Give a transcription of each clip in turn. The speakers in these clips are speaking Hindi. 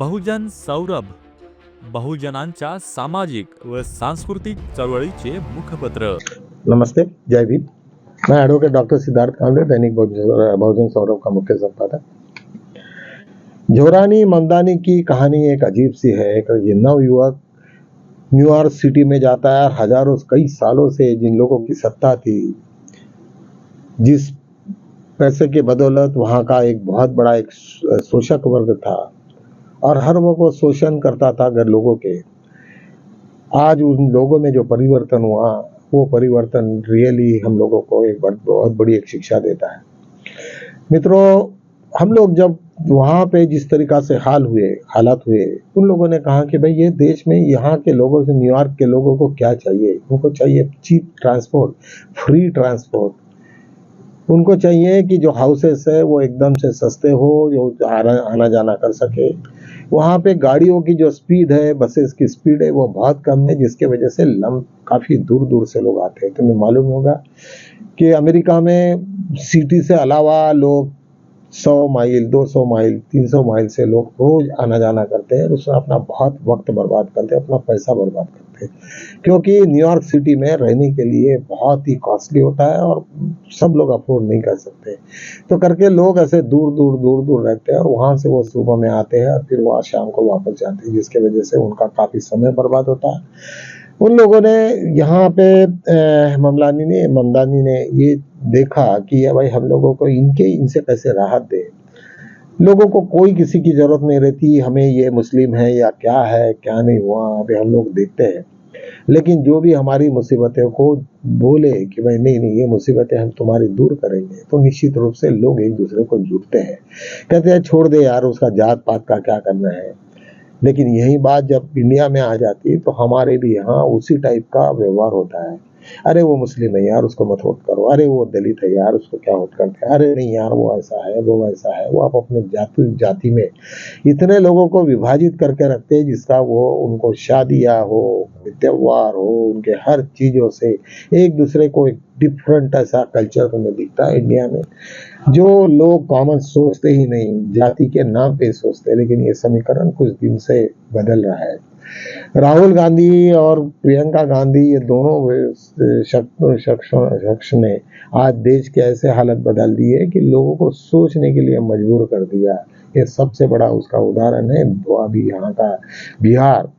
बहुजन सौरभ, बहुजनांच्या सामाजिक व सांस्कृतिक चळवळीचे मुखपत्र। नमस्ते, जय भीम। मैं एडवोकेट डॉक्टर सिद्धार्थ कांबले, दैनिक बहुजन सौरभ का मुख्य संपादक। झोरानी ममदानी की कहानी एक अजीब सी है। ये नवयुवक न्यूयॉर्क सिटी में जाता है। हजारों कई सालों से जिन लोगों की सत्ता थी, जिस पैसे के बदौलत वहां का एक बहुत बड़ा एक शोषक वर्ग था और हर वो शोषण करता था अगर लोगों के। आज उन लोगों में जो परिवर्तन हुआ, वो परिवर्तन रियली हम लोगों को एक बहुत बड़ी एक शिक्षा देता है। मित्रों, हम लोग जब वहां पे जिस तरीका से हालात हुए, उन लोगों ने कहा कि भाई ये देश में यहाँ के लोगों से, न्यूयॉर्क के लोगों को क्या चाहिए? उनको चाहिए चीप ट्रांसपोर्ट, फ्री ट्रांसपोर्ट। उनको चाहिए कि जो हाउसेस है वो एकदम से सस्ते हो, जो आना जाना कर सके। वहाँ पे गाड़ियों की जो स्पीड है, बसेस की स्पीड है, वो बहुत कम है, जिसके वजह से काफी दूर दूर से लोग आते हैं। तुम्हें मालूम होगा कि अमेरिका में सिटी से अलावा लोग 100 माइल, 200 माइल, 300 माइल से लोग रोज आना जाना करते हैं और उसमें अपना बहुत वक्त बर्बाद करते हैं, अपना पैसा बर्बाद करते हैं, क्योंकि न्यूयॉर्क सिटी में रहने के लिए बहुत ही कॉस्टली होता है और सब लोग अफोर्ड नहीं कर सकते। तो करके लोग ऐसे दूर दूर रहते हैं और वहां से वो सुबह में आते हैं और फिर वो शाम को वापस जाते हैं, जिसके वजह से उनका काफी समय बर्बाद होता है। उन लोगों ने यहाँ पे ममदानी ने ये देखा कि भाई हम लोगों को इनसे कैसे राहत दे। लोगों को कोई किसी की जरूरत नहीं रहती, हमें ये मुस्लिम है या क्या है, क्या नहीं हुआ, अभी हम लोग देखते हैं। लेकिन जो भी हमारी मुसीबतों को बोले कि भाई नहीं ये मुसीबतें हम तुम्हारी दूर करेंगे, तो निश्चित रूप से लोग एक दूसरे को जुड़ते हैं, कहते हैं छोड़ दे यार, उसका जात पात का क्या करना है। लेकिन यही बात जब इंडिया में आ जाती है तो हमारे भी यहाँ उसी टाइप का व्यवहार होता है। अरे वो मुस्लिम है यार, उसको मत वोट करो। अरे वो दलित है यार, उसको क्या वोट करते हैं। अरे नहीं यार, वो ऐसा है, वो वैसा है। वो आप अपने जाति में इतने लोगों को विभाजित करके रखते हैं, जिसका वो उनको शादियां हो, त्योहार हो, उनके हर चीजों से एक दूसरे को एक डिफरेंट ऐसा कल्चर हमें दिखता है इंडिया में। जो लोग कॉमन सोचते ही नहीं, जाति के नाम पे सोचते हैं। लेकिन ये समीकरण कुछ दिन से बदल रहा है। राहुल गांधी और प्रियंका गांधी, ये दोनों शख्स ने आज देश के ऐसे हालत बदल दी है कि लोगों को सोचने के लिए मजबूर कर दिया। ये सबसे बड़ा उसका उदाहरण है अभी यहाँ का बिहार।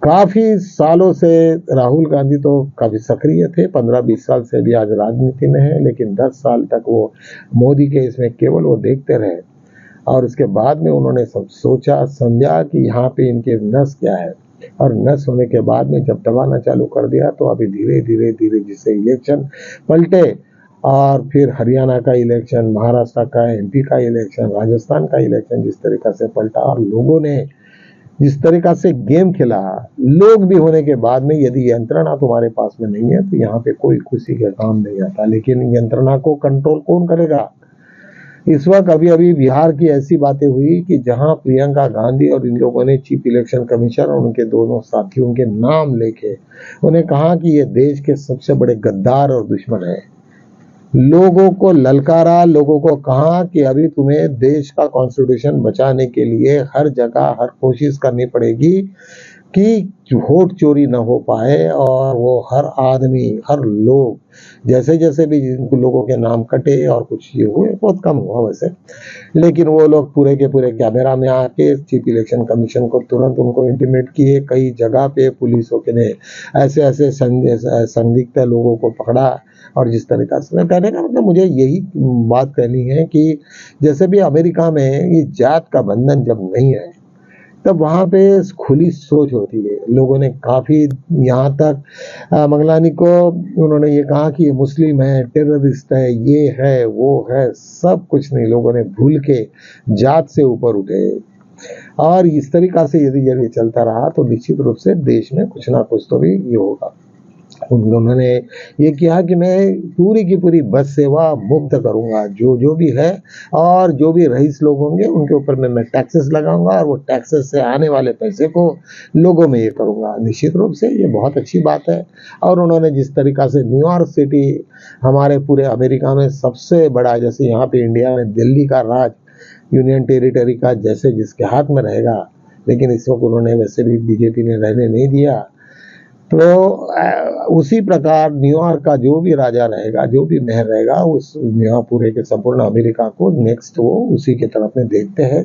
काफी सालों से राहुल गांधी तो काफी सक्रिय थे, 15-20 साल से भी आज राजनीति में है, लेकिन 10 साल तक वो मोदी के इसमें केवल वो देखते रहे और उसके बाद में उन्होंने सब सोचा समझा कि यहाँ पे इनके नस क्या है, और नस होने के बाद में जब दबाना चालू कर दिया तो अभी धीरे धीरे जिससे इलेक्शन पलटे और फिर हरियाणा का इलेक्शन, महाराष्ट्र का, एमपी का इलेक्शन, राजस्थान का इलेक्शन जिस तरीका से पलटा और लोगों ने जिस तरीका से गेम खेला, लोग भी होने के बाद में यदि यंत्रणा तुम्हारे पास में नहीं है तो यहाँ पे कोई खुशी का काम नहीं आता। लेकिन यंत्रणा को कंट्रोल कौन करेगा? इस वक्त अभी बिहार की ऐसी बातें हुई कि जहां प्रियंका गांधी और इन लोगों ने चीफ इलेक्शन कमीशन और उनके दोनों साथियों के नाम लेके उन्हें कहा कि ये देश के सबसे बड़े गद्दार और दुश्मन है। लोगों को ललकारा, लोगों को कहा कि अभी तुम्हें देश का कॉन्स्टिट्यूशन बचाने के लिए हर जगह हर कोशिश करनी पड़ेगी कि वोट चोरी न हो पाए, और वो हर आदमी, हर लोग, जैसे जैसे भी जिन लोगों के नाम कटे और कुछ ये हुए, बहुत कम हुआ वैसे, लेकिन वो लोग पूरे के पूरे कैमरा में आके चीफ इलेक्शन कमीशन को तुरंत उनको इंटीमेट किए। कई जगह पे पुलिसों के ने ऐसे संदिग्ध लोगों को पकड़ा। और जिस तरीका से मैं कहने का मतलब, मुझे यही बात कहनी है कि जैसे भी अमेरिका में ये जात का बंधन जब नहीं है, तब वहां पे खुली सोच होती है। लोगों ने काफी यहाँ तक मंगलानी को उन्होंने ये कहा कि ये मुस्लिम है, टेररिस्ट है, ये है, वो है, सब कुछ नहीं। लोगों ने भूल के जात से ऊपर उठे। और इस तरीका से यदि चलता रहा तो निश्चित रूप से देश में कुछ ना कुछ तो भी ये होगा। उन्होंने ये किया कि मैं पूरी की पूरी बस सेवा मुफ्त करूंगा, जो भी है, और जो भी रईस लोग होंगे उनके ऊपर मैं टैक्सेस लगाऊंगा और वो टैक्सेस से आने वाले पैसे को लोगों में ये करूंगा। निश्चित रूप से ये बहुत अच्छी बात है। और उन्होंने जिस तरीका से न्यूयॉर्क सिटी हमारे पूरे अमेरिका में सबसे बड़ा, जैसे यहाँ पे इंडिया में दिल्ली का राज यूनियन टेरिटरी का जैसे जिसके हाथ में रहेगा, लेकिन इस वक्त उन्होंने वैसे भी बीजेपी ने रहने नहीं दिया। तो उसी प्रकार न्यूयॉर्क का जो भी राजा रहेगा, जो भी मेयर रहेगा, उस न्यूयॉर्क पूरे के संपूर्ण अमेरिका को नेक्स्ट वो उसी के तरफ में देखते हैं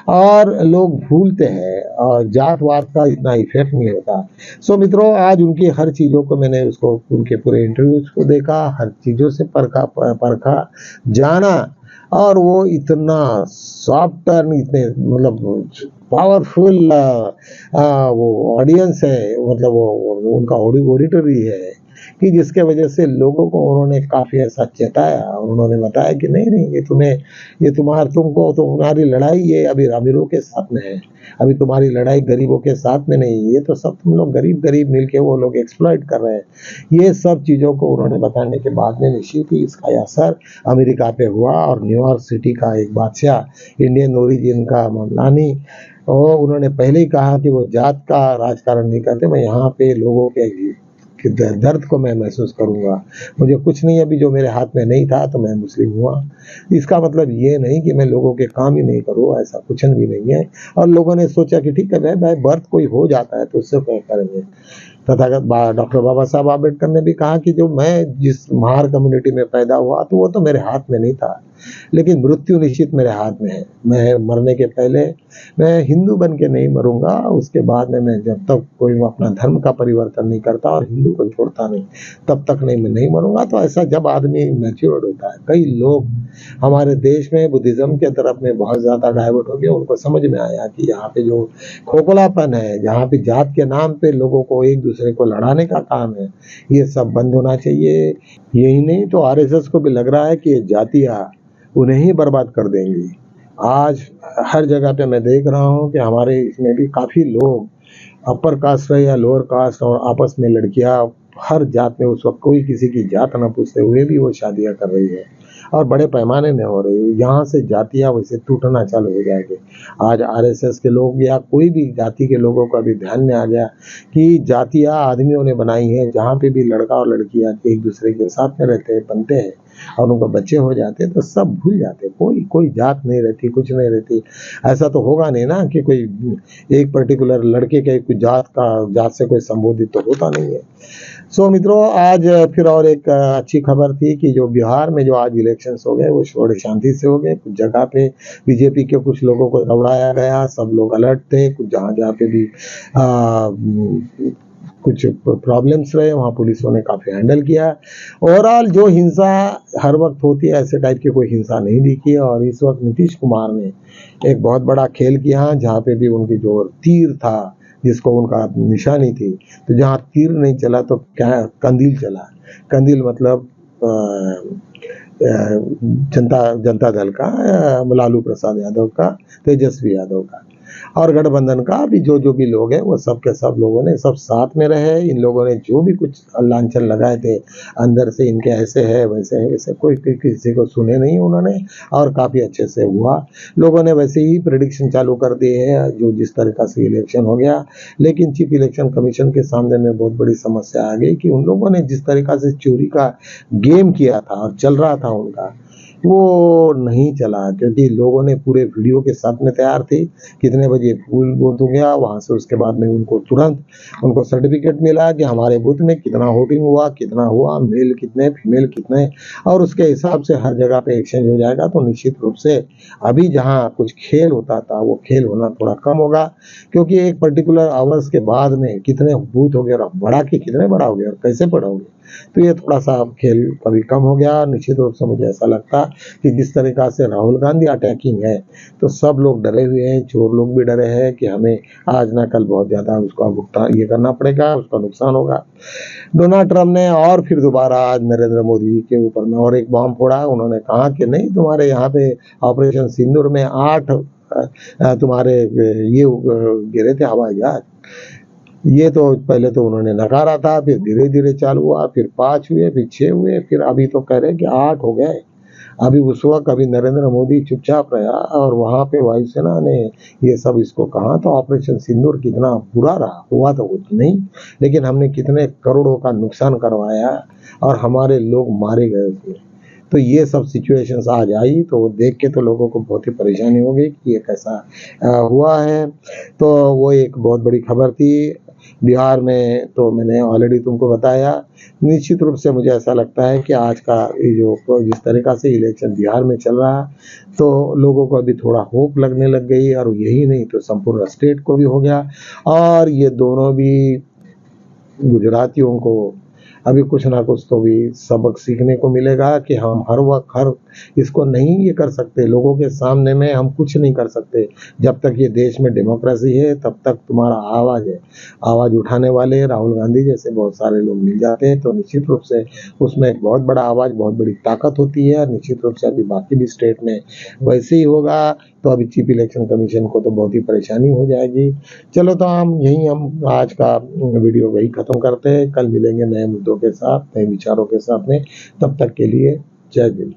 और लोग भूलते हैं और जातवाद का इतना इफेक्ट नहीं होता। सो मित्रों, आज उनकी हर चीज़ों को मैंने उसको उनके पूरे इंटरव्यूज को देखा, हर चीज़ों से परखा जाना, और वो इतना सॉफ्ट, इतने मतलब पावरफुल वो ऑडियंस है, मतलब वो उनका ऑडिटरी है कि जिसके वजह से लोगों को उन्होंने काफ़ी ऐसा चेताया और उन्होंने बताया कि नहीं नहीं, ये तुम्हारी लड़ाई ये अभी अमीरों के साथ में है, अभी तुम्हारी लड़ाई गरीबों के साथ में नहीं, ये तो सब तुम लोग गरीब मिलके वो लोग एक्सप्लॉइट कर रहे हैं। ये सब चीज़ों को उन्होंने बताने के बाद में निश्चित ही इसका असर अमेरिका पे हुआ और न्यूयॉर्क सिटी का एक बादशाह, इंडियन ओरिजिन का ममलानी, और उन्होंने पहले ही कहा कि वो जात का राजकारण नहीं करते, मैं यहाँ पे लोगों के दर्द को मैं महसूस करूंगा, मुझे कुछ नहीं अभी जो मेरे हाथ में नहीं था तो मैं मुस्लिम हुआ। इसका मतलब ये नहीं कि मैं लोगों के काम ही नहीं करूँ, ऐसा कुछ भी नहीं है। और लोगों ने सोचा कि ठीक है भाई बर्थ कोई हो जाता है तो उससे क्या करेंगे। तथागत डॉक्टर बाबा साहब आम्बेडकर ने भी कहा कि जो मैं जिस महार कम्युनिटी में पैदा हुआ तो वो तो मेरे हाथ में नहीं था, लेकिन मृत्यु निश्चित मेरे हाथ में है। मैं मरने के पहले मैं हिंदू बन के नहीं मरूंगा, उसके बाद में मैं जब तक कोई अपना धर्म का परिवर्तन नहीं करता और हिंदू को छोड़ता नहीं तब तक मैं नहीं मरूंगा। तो ऐसा जब आदमी मैच्योर्ड होता है, कई लोग हमारे देश में बुद्धिज्म के तरफ में बहुत ज़्यादा डाइवर्ट हो गए, उनको समझ में आया कि यहाँ पे जो खोखलापन है, जहाँ पे जात के नाम पे लोगों को एक दूसरे को लड़ाने का काम है, ये सब बंद होना चाहिए। यही नहीं तो आरएसएस को भी लग रहा है कि ये जातियाँ उन्हें ही बर्बाद कर देंगी। आज हर जगह पे मैं देख रहा हूँ कि हमारे इसमें भी काफ़ी लोग अपर कास्ट रहे या लोअर कास्ट और आपस में लड़कियाँ हर जात में उस वक्त कोई किसी की जात न पूछते हुए भी वो शादियाँ कर रही है और बड़े पैमाने में हो रही है। यहाँ से जातियाँ वैसे टूटना चालू हो जाएगी। आज आरएसएस के लोग या कोई भी जाति के लोगों का भी ध्यान में आ गया कि जातियाँ आदमियों ने बनाई है, जहाँ पे भी लड़का और लड़कियाँ एक दूसरे के साथ में रहते हैं, बनते हैं और उनको बच्चे हो जाते हैं तो सब भूल जाते हैं, कोई जात नहीं रहती, कुछ नहीं रहती। ऐसा तो होगा नहीं ना कि कोई एक पर्टिकुलर लड़के के जात से कोई संबोधित तो होता नहीं है। सो मित्रों, आज फिर और एक अच्छी खबर थी कि जो बिहार में जो आज इलेक्शंस हो गए वो बड़े शांति से हो गए। कुछ जगह पे बीजेपी के कुछ लोगों को दौड़ाया गया, सब लोग अलर्ट थे। कुछ जहाँ पे भी कुछ प्रॉब्लम्स रहे वहाँ पुलिसों ने काफ़ी हैंडल किया। ओवरऑल जो हिंसा हर वक्त होती है ऐसे टाइप की कोई हिंसा नहीं दिखी। और इस वक्त नीतीश कुमार ने एक बहुत बड़ा खेल किया, जहाँ पे भी उनकी जो तीर था, जिसको उनका निशानी थी, तो जहाँ तीर नहीं चला तो क्या कंदील चला। कंदील मतलब जनता दल का, लालू प्रसाद यादव का, तेजस्वी यादव का और गठबंधन का भी जो भी लोग हैं वो सब के सब लोगों ने सब साथ में रहे। इन लोगों ने जो भी कुछ लांछन लगाए थे अंदर से, इनके ऐसे है वैसे है वैसे, कोई किसी को सुने नहीं उन्होंने और काफ़ी अच्छे से हुआ। लोगों ने वैसे ही प्रेडिक्शन चालू कर दिए है जो जिस तरीक़ा से इलेक्शन हो गया। लेकिन चीफ इलेक्शन कमीशन के सामने में बहुत बड़ी समस्या आ गई कि उन लोगों ने जिस तरीक़ा से चोरी का गेम किया था और चल रहा था उनका, वो नहीं चला, क्योंकि लोगों ने पूरे वीडियो के साथ में तैयार थे कितने बजे फूल बूथ हो गया वहाँ से। उसके बाद में उनको तुरंत उनको सर्टिफिकेट मिला कि हमारे बूथ में कितना वोटिंग हुआ, कितना हुआ, मेल कितने, फीमेल कितने, और उसके हिसाब से हर जगह पे एक्सचेंज हो जाएगा। तो निश्चित रूप से अभी जहाँ कुछ खेल होता था वो खेल होना थोड़ा कम होगा, क्योंकि एक पर्टिकुलर आवर्स के बाद में कितने बूथ हो गए और बढ़ा के कितने बड़ा हो गया और कैसे बढ़ाओगे, तो ये थोड़ा सा खेल कभी कम हो गया। निश्चित रूप से मुझे ऐसा लगता कि जिस तरीक़ा से राहुल गांधी अटैकिंग है तो सब लोग डरे हुए हैं, चोर लोग भी डरे हैं कि हमें आज ना कल बहुत ज़्यादा उसका भुगतान ये करना पड़ेगा, उसका नुकसान होगा। डोनाल्ड ट्रंप ने और फिर दोबारा आज नरेंद्र मोदी के ऊपर में और एक बॉम्ब फोड़ा। उन्होंने कहा कि नहीं, तुम्हारे यहाँ पे ऑपरेशन सिंदूर में 8 तुम्हारे ये गिरे थे हवाई जहाज। ये तो पहले तो उन्होंने नकारा था, फिर धीरे धीरे चालू हुआ, फिर 5 हुए, फिर 6 हुए, फिर अभी तो कह रहे हैं कि 8 हो गए। अभी उस वक्त अभी नरेंद्र मोदी चुपचाप रहा और वहाँ पे वायुसेना ने ये सब इसको कहा। तो ऑपरेशन सिंदूर कितना बुरा रहा, हुआ तो कुछ नहीं, लेकिन हमने कितने करोड़ों का नुकसान करवाया और हमारे लोग मारे गए उसमें। तो ये सब सिचुएशंस आज आई तो देख के तो लोगों को बहुत ही परेशानी हो गई कि ये कैसा हुआ है। तो वो एक बहुत बड़ी खबर थी। बिहार में तो मैंने ऑलरेडी तुमको बताया। निश्चित रूप से मुझे ऐसा लगता है कि आज का ये जो जिस तरीका से इलेक्शन बिहार में चल रहा तो लोगों को अभी थोड़ा होप लगने लग गई, और यही नहीं तो संपूर्ण स्टेट को भी हो गया। और ये दोनों भी गुजरातियों को अभी कुछ ना कुछ तो भी सबक सीखने को मिलेगा कि हम हर वक्त इसको नहीं ये कर सकते। लोगों के सामने में हम कुछ नहीं कर सकते। जब तक ये देश में डेमोक्रेसी है तब तक तुम्हारा आवाज है। आवाज उठाने वाले राहुल गांधी जैसे बहुत सारे लोग मिल जाते हैं तो निश्चित रूप से उसमें एक बहुत बड़ा आवाज, बहुत बड़ी ताकत होती है। निश्चित रूप से अभी बाकी भी स्टेट में वैसे ही होगा तो अभी चीफ इलेक्शन कमीशन को तो बहुत ही परेशानी हो जाएगी। चलो तो हम आज का वीडियो वही खत्म करते हैं। कल मिलेंगे नए मुद्दों के साथ, नए विचारों के साथ में। तब तक के लिए जय हिंद।